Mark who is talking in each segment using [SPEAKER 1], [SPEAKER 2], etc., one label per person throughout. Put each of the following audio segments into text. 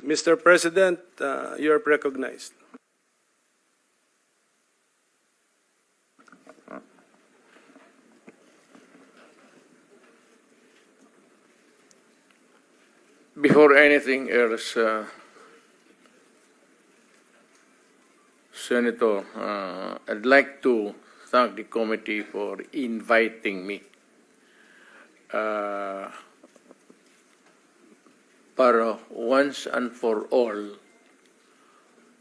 [SPEAKER 1] Mr. President, you are recognized.
[SPEAKER 2] Before anything else, Senator, I'd like to thank the committee for inviting me. Para once and for all,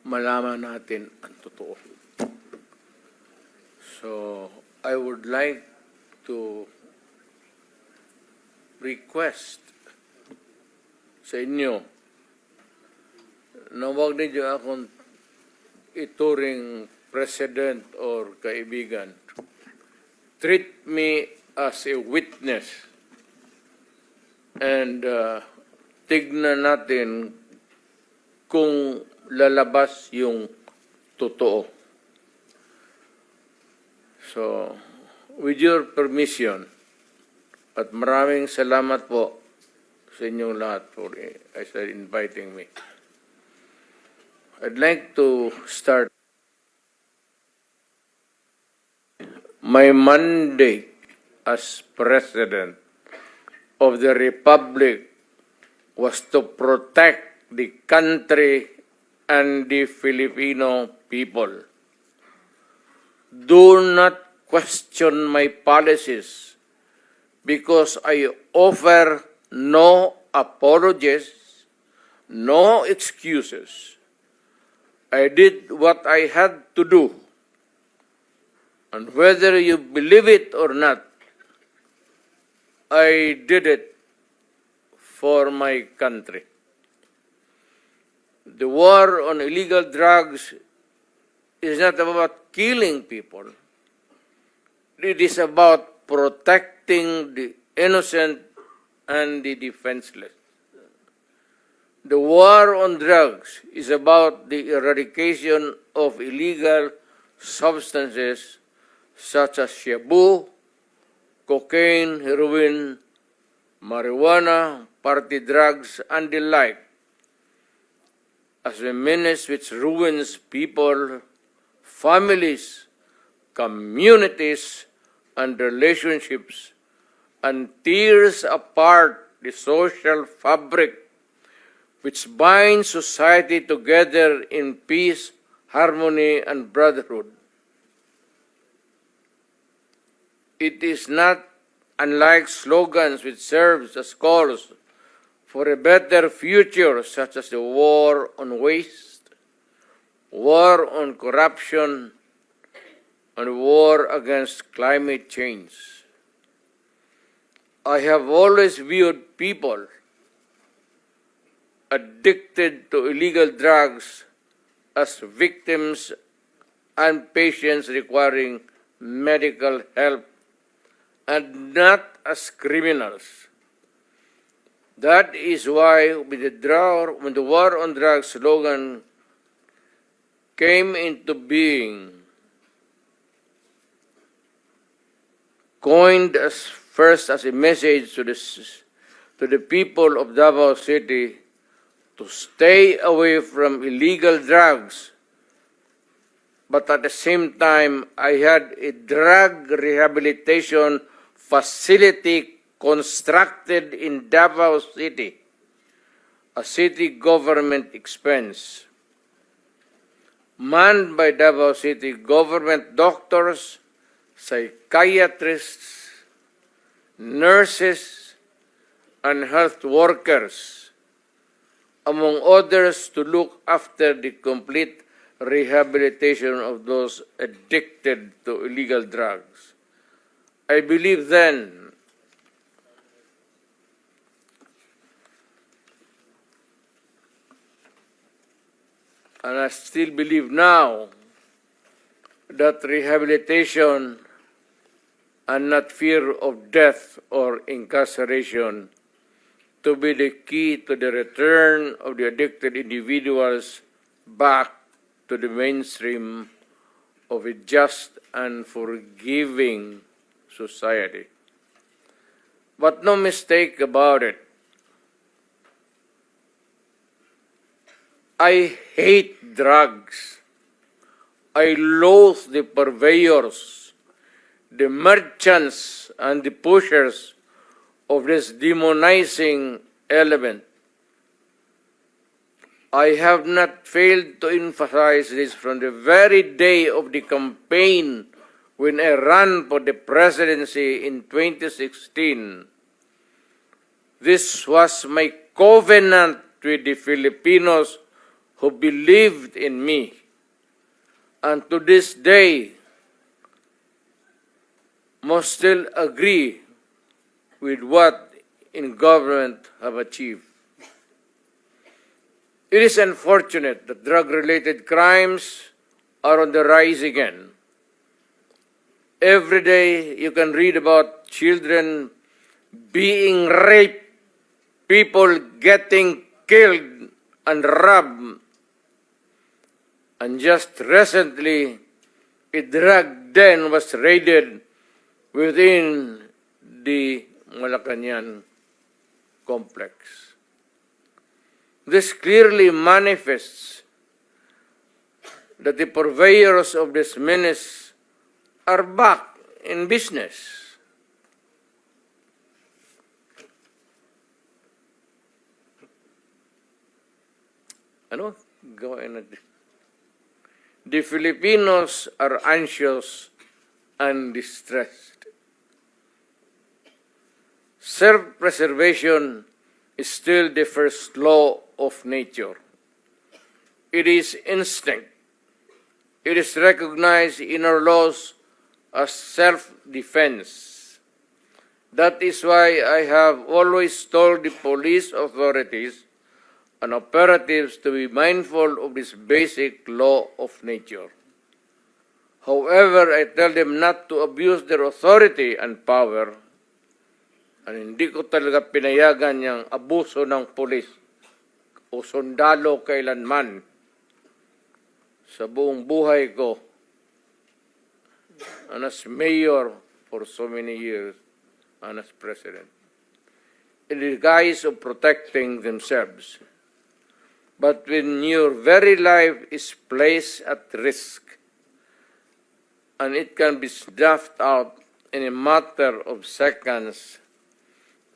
[SPEAKER 2] malaman natin ang totoo. So, I would like to request sa inyo na huwag ninyo akong ituring president or kaibigan. Treat me as a witness and tignan natin kung lalabas yung totoo. So, with your permission, at maraming salamat po sa inyong lahat for inviting me. I'd like to start. My mandate as President of the Republic was to protect the country and the Filipino people. Do not question my policies because I offer no apologies, no excuses. I did what I had to do. And whether you believe it or not, I did it for my country. The war on illegal drugs is not about killing people. It is about protecting the innocent and the defenseless. The war on drugs is about the eradication of illegal substances such as shabu, cocaine, heroin, marijuana, party drugs, and the like, as a menace which ruins people, families, communities, and relationships, and tears apart the social fabric which binds society together in peace, harmony, and brotherhood. It is not unlike slogans which serves as calls for a better future, such as the war on waste, war on corruption, and war against climate change. I have always viewed people addicted to illegal drugs as victims and patients requiring medical help and not as criminals. That is why when the war on drugs slogan came into being, coined first as a message to the people of Davao City to stay away from illegal drugs, but at the same time, I had a drug rehabilitation facility constructed in Davao City, a city government expense, manned by Davao City government doctors, psychiatrists, nurses, and health workers, among others, to look after the complete rehabilitation of those addicted to illegal drugs. I believe then and I still believe now that rehabilitation and not fear of death or incarceration to be the key to the return of the addicted individuals back to the mainstream of a just and forgiving society. But no mistake about it, I hate drugs. I loathe the purveyors, the merchants, and the pushers of this demonizing element. I have not failed to emphasize this from the very day of the campaign when I ran for the presidency in 2016. This was my covenant with the Filipinos who believed in me. And to this day, must still agree with what in government have achieved. It is unfortunate that drug-related crimes are on the rise again. Every day you can read about children being raped, people getting killed and robbed. And just recently, a drug den was raided within the Malacanang complex. This clearly manifests that the purveyors of this menace are back in business. Ano? Gawin natin. The Filipinos are anxious and distressed. Self-preservation is still the first law of nature. It is instinct. It is recognized in our laws as self-defense. That is why I have always told the police authorities and operatives to be mindful of this basic law of nature. However, I tell them not to abuse their authority and power, and hindi ko talaga pinayagan yung abuso ng pulis o sundalo kailanman sa buong buhay ko and as mayor for so many years and as president, in the guise of protecting themselves. But when your very life is placed at risk, and it can be snuffed out in a matter of seconds,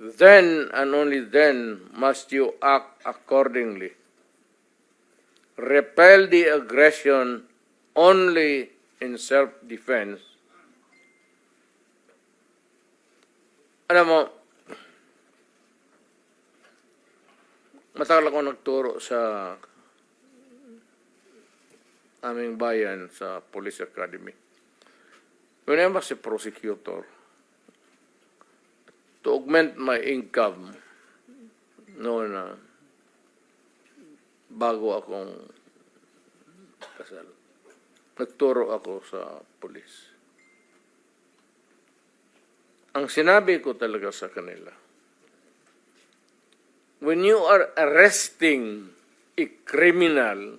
[SPEAKER 2] then and only then must you act accordingly. Repel the aggression only in self-defense. Alam mo, matagal ako nagturo sa aming bayan sa Police Academy. When I was a prosecutor, to augment my income, noon na bago akong kasal, nagturo ako sa police. Ang sinabi ko talaga sa kanila, when you are arresting a criminal,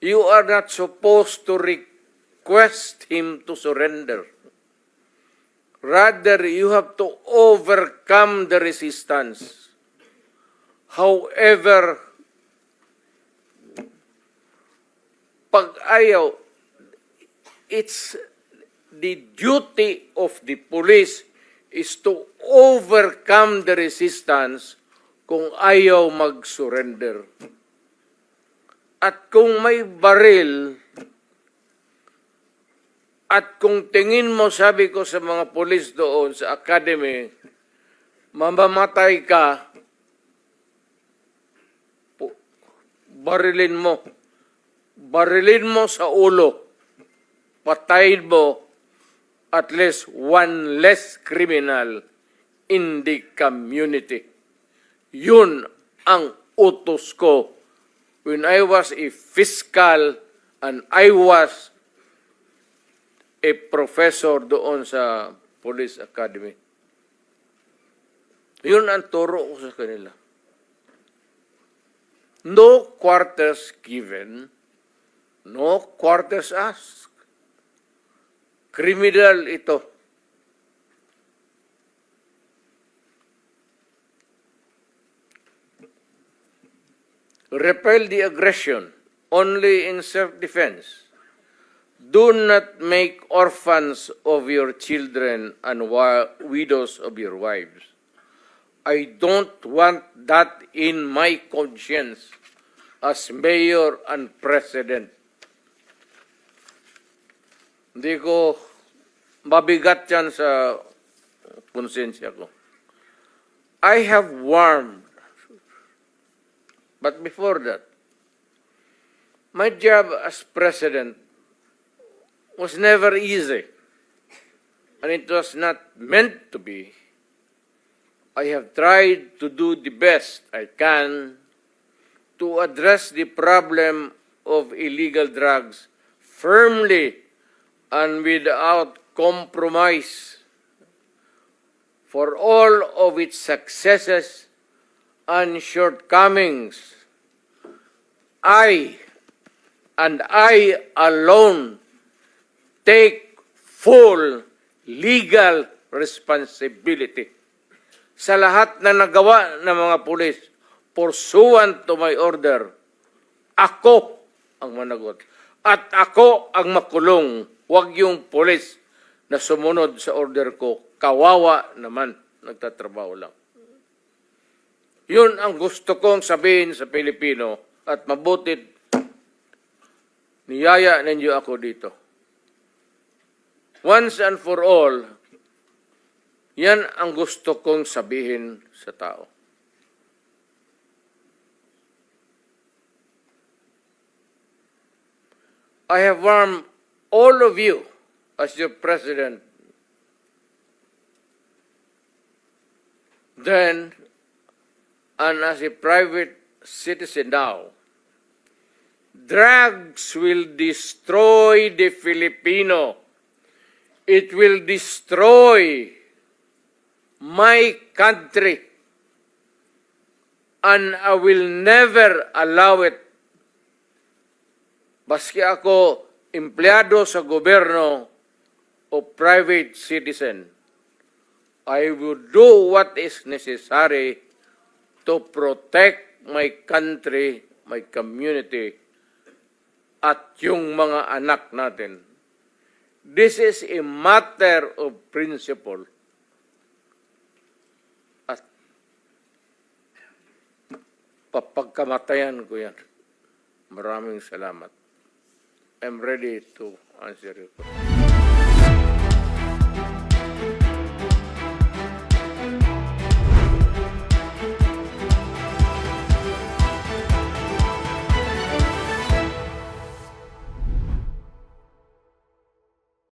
[SPEAKER 2] you are not supposed to request him to surrender. Rather, you have to overcome the resistance. However, pag ayaw, it's the duty of the police is to overcome the resistance kung ayaw mag-surrender. At kung may baril, at kung tingin mo, sabi ko sa mga polis doon sa academy, mamamatay ka, barilin mo sa ulo, patayin mo at least one less criminal in the community. Yun ang utos ko when I was a fiscal and I was a professor doon sa Police Academy. Yun ang turo ko sa kanila. No quarters given, no quarters asked. Criminal ito. repel the aggression only in self-defense. Do not make orphans of your children and widows of your wives. I don't want that in my conscience as mayor and president. Hindi ko mabigat yan sa konsensya ko. I have warned, but before that, my job as president was never easy, and it was not meant to be. I have tried to do the best I can to address the problem of illegal drugs firmly and without compromise. For all of its successes and shortcomings, I alone take full legal responsibility sa lahat na nagawa ng mga pulis pursuant to my order. Ako ang managot. At ako ang makulong. Huwag yung pulis na sumunod sa order ko. Kawawa naman. Nagtatrabaho lang. Yun ang gusto kong sabihin sa Pilipino at mabutit niyaya ninyo ako dito. Once and for all, yan ang gusto kong sabihin sa tao. I have warned all of you as your president then and as a private citizen now. Drugs will destroy the Filipino. It will destroy my country, and I will never allow it. Baski ako empleyado sa gobyerno o private citizen, I will do what is necessary to protect my country, my community, at yung mga anak natin. This is a matter of principle. At papagkamatayan ko yan. Maraming salamat. I'm ready to answer your question.